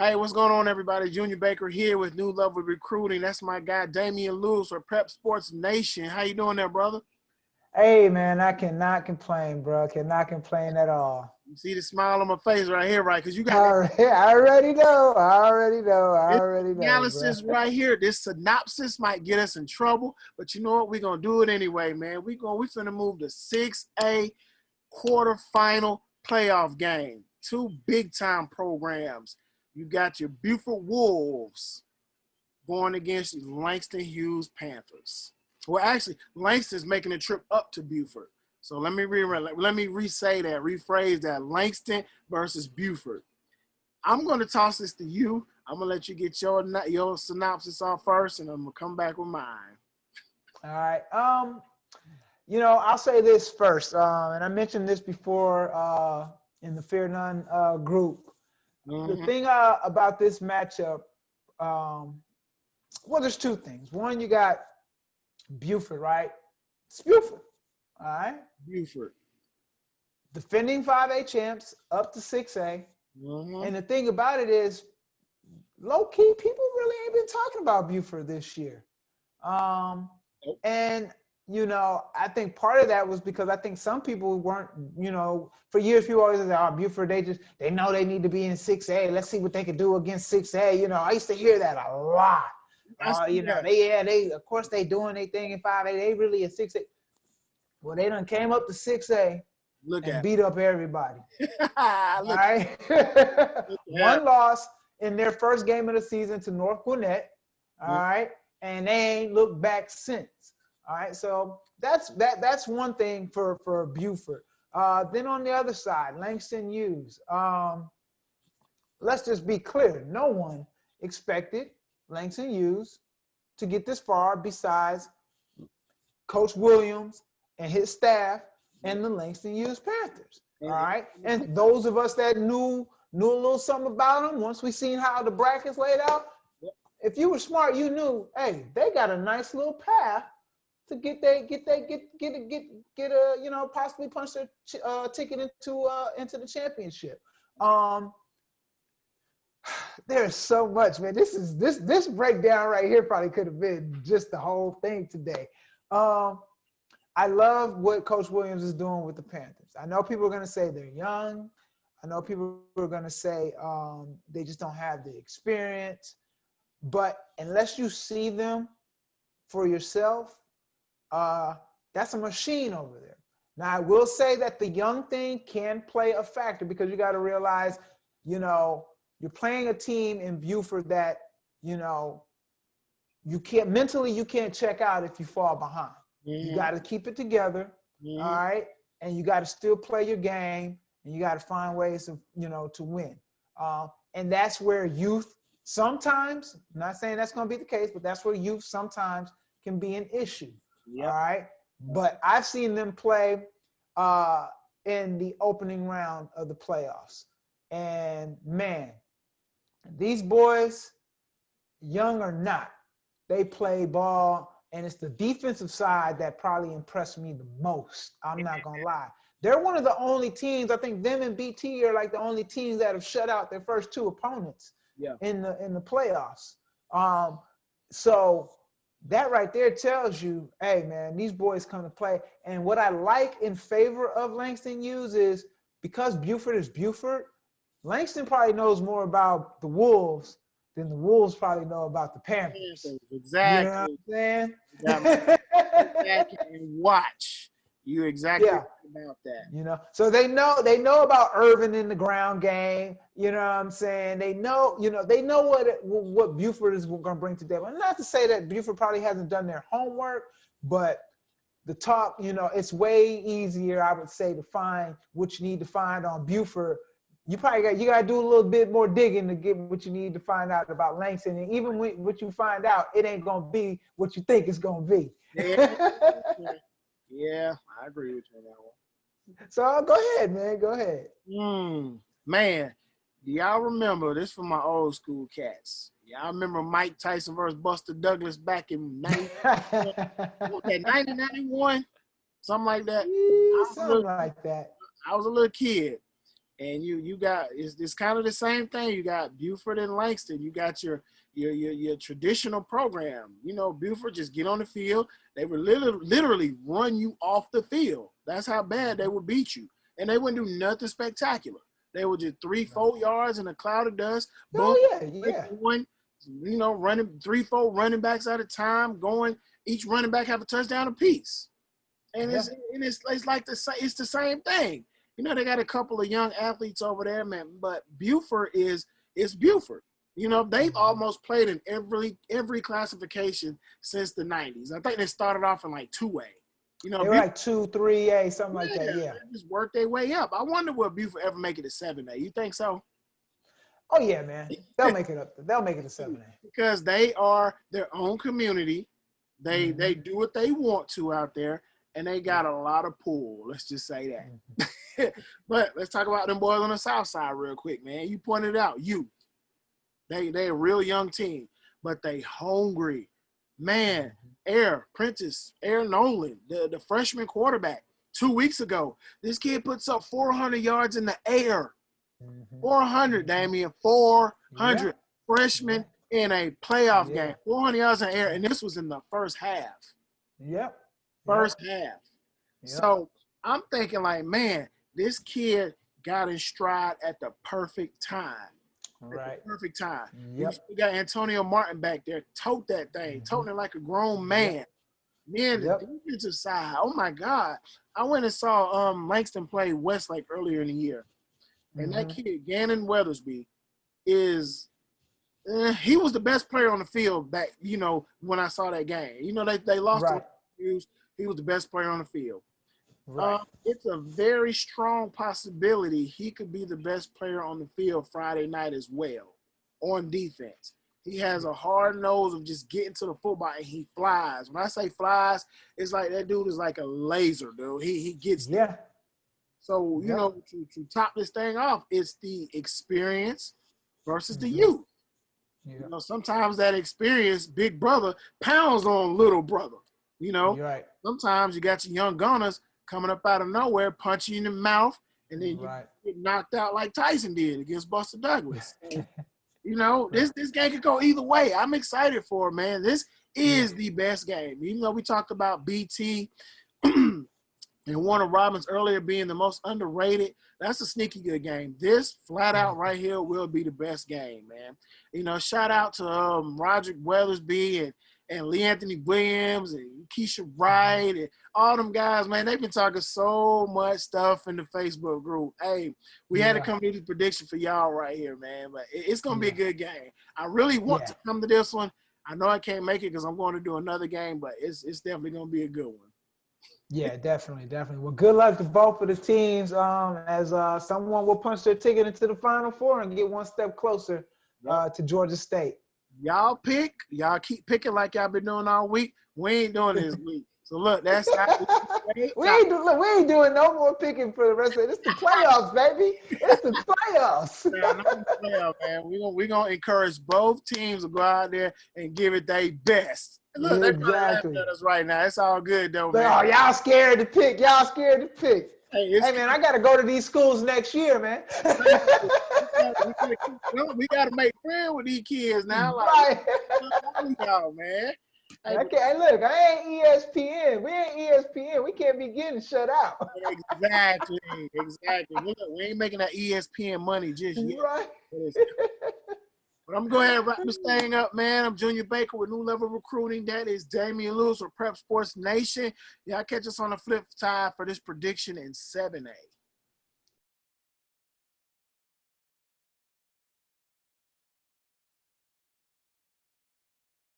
Hey, what's going on, everybody? Junior Baker here with New Level Recruiting. That's my guy, Daminon Lewis for Prep Sports Nation. How you doing there, brother? Hey, man, I cannot complain, bro. Cannot complain at all. You see the smile on my face right here, right? Because you got I already know. this Bro. analysis right here. This synopsis might get us in trouble, but you know what? We're going to do it anyway, man. We're finna move to 6A quarterfinal playoff game. Two big-time programs. You got your Buford Wolves going against the Langston Hughes Panthers. Well, actually, Langston's making a trip up to Buford. So let me rephrase that. Langston versus Buford. I'm going to toss this to you. I'm going to let you get your synopsis off first, and I'm going to come back with mine. All right. I'll say this first, and I mentioned this before in the Fear None group. The thing about this matchup, there's two things. One, you got Buford, right? It's Buford, all right? Buford. Defending 5A champs, up to 6A. And the thing about it is, low-key, people really ain't been talking about Buford this year. And, I think part of that was because I think some people weren't, for years people always say, oh, Buford, they know they need to be in 6A. Let's see what they can do against 6A. I used to hear that a lot. They of course they doing their thing in 5A. They really in 6A. Well, they done came up to 6A and beat up everybody. All right. One loss in their first game of the season to North Gwinnett. All right. And they ain't looked back since. All right. So that's one thing for Buford. Then on the other side, Langston Hughes. Let's just be clear. No one expected Langston Hughes to get this far besides Coach Williams and his staff and the Langston Hughes Panthers. All right. And those of us that knew a little something about them, once we seen how the brackets laid out, if you were smart, you knew, hey, they got a nice little path to possibly punch their ticket into the championship. There's so much, man. This breakdown right here probably could have been just the whole thing today. I love what Coach Williams is doing with the Panthers. I know people are going to say they're young. I know people are going to say they just don't have the experience. But unless you see them for yourself, that's a machine over there. Now, I will say that the young thing can play a factor because you got to realize, you're playing a team in Buford that, you can't check out if you fall behind. You got to keep it together, all right? And you got to still play your game, and you got to find ways to win. And that's where youth sometimes, I'm not saying that's going to be the case, but that's where youth sometimes can be an issue, all right? But I've seen them play in the opening round of the playoffs. And, man, these boys, young or not, they play ball, and it's the defensive side that probably impressed me the most. I'm not going to lie. They're one of the only teams, I think them and BT are like the only teams that have shut out their first two opponents in the playoffs. So that right there tells you, hey, man, these boys come to play. And what I like in favor of Langston Hughes is because Buford is Buford, Langston probably knows more about the Wolves than the Wolves probably know about the Panthers. Exactly. You know what I'm saying? Exactly. And watch. You exactly right about that. So they know about Irvin in the ground game. You know what I'm saying? They know what Buford is going to bring to the table. And not to say that Buford probably hasn't done their homework, but the talk, it's way easier, I would say, to find what you need to find on Buford. You got to do a little bit more digging to get what you need to find out about Langston. And even what you find out, it ain't going to be what you think it's going to be. Yeah, I agree with you on that one. So go ahead, man. Go ahead. Man, do y'all remember this from my old school cats? Y'all remember Mike Tyson versus Buster Douglas back in 1991? Something like that. Something like that. I was a little kid. And you got it's kind of the same thing. You got Buford and Langston. You got your traditional program. You know, Buford just get on the field. They would literally run you off the field. That's how bad they would beat you. And they wouldn't do nothing spectacular. They would just 3-4 yards in a cloud of dust. Boom, Oh yeah. going, you know, running 3-4 running backs at a time, going. Each running back have a touchdown apiece. And it's like it's the same thing. You know, they got a couple of young athletes over there, man. But Buford is Buford. You know, they've almost played in every classification since the 90s. I think they started off in like 2A. You know, they were like 2, 3A, something like that. Yeah. They just worked their way up. I wonder will Buford ever make it to 7A. You think so? Oh yeah, man. They'll make it up. They'll make it to 7A. Because they are their own community. They do what they want to out there. And they got a lot of pull. Let's just say that. But let's talk about them boys on the South Side real quick, man. You pointed out, they a real young team, but they hungry. Man, Prentice, Nolan, the freshman quarterback, 2 weeks ago, this kid puts up 400 yards in the air. 400, Damian, 400. Yeah. Freshman in a playoff game, 400 yards in the air, and this was in the first half. Yep. First half. So I'm thinking like, man, this kid got in stride at the perfect time. Right. At the perfect time. Yep. We got Antonio Martin back there, tote that thing, toting it like a grown man. Then the defensive side, oh my God. I went and saw Langston play Westlake earlier in the year. And that kid, Gannon Weathersby, is he was the best player on the field back, you know, when I saw that game. You know, they lost to Hughes. He was the best player on the field. Right. It's a very strong possibility he could be the best player on the field Friday night as well on defense. He has a hard nose of just getting to the football, and he flies. When I say flies, it's like that dude is like a laser, dude. He gets there. So, you know, to top this thing off, it's the experience versus the youth. Yeah. You know, sometimes that experience, big brother, pounds on little brother. You know, sometimes you got your young gunners coming up out of nowhere, punch you in the mouth, and then you get knocked out like Tyson did against Buster Douglas. And, you know, this game could go either way. I'm excited for it, man. This is the best game. Even though we talked about BT and Warner Robins earlier being the most underrated, that's a sneaky good game. This flat out right here will be the best game, man. You know, shout out to Roderick Weathersby and Lee Anthony Williams and Keisha Wright and all them guys, man. They've been talking so much stuff in the Facebook group. Hey, we had to come to the prediction for y'all right here, man. But it's going to be a good game. I really want to come to this one. I know I can't make it because I'm going to do another game, but it's definitely going to be a good one. Yeah, definitely. Well, good luck to both of the teams as someone will punch their ticket into the Final Four and get one step closer to Georgia State. Y'all pick. Y'all keep picking like y'all been doing all week. We ain't doing this week. So, look, that's how we ain't doing no more picking for the rest of it. It's the playoffs, baby. It's the playoffs. Man. We're gonna encourage both teams to go out there and give it their best. Look, they're laughing at us right now. It's all good, though, man. Oh, y'all scared to pick. Hey, man, I got to go to these schools next year, man. We got to make friends with these kids now. Like, y'all, man. Hey, look, I ain't ESPN. We ain't ESPN. We can't be getting shut out. Exactly. Look, we ain't making that ESPN money just yet. Right. But I'm going to go ahead and wrap this thing up, man. I'm Junior Baker with New Level Recruiting. That is Damian Lewis with Prep Sports Nation. Y'all catch us on the flip side for this prediction in 7A.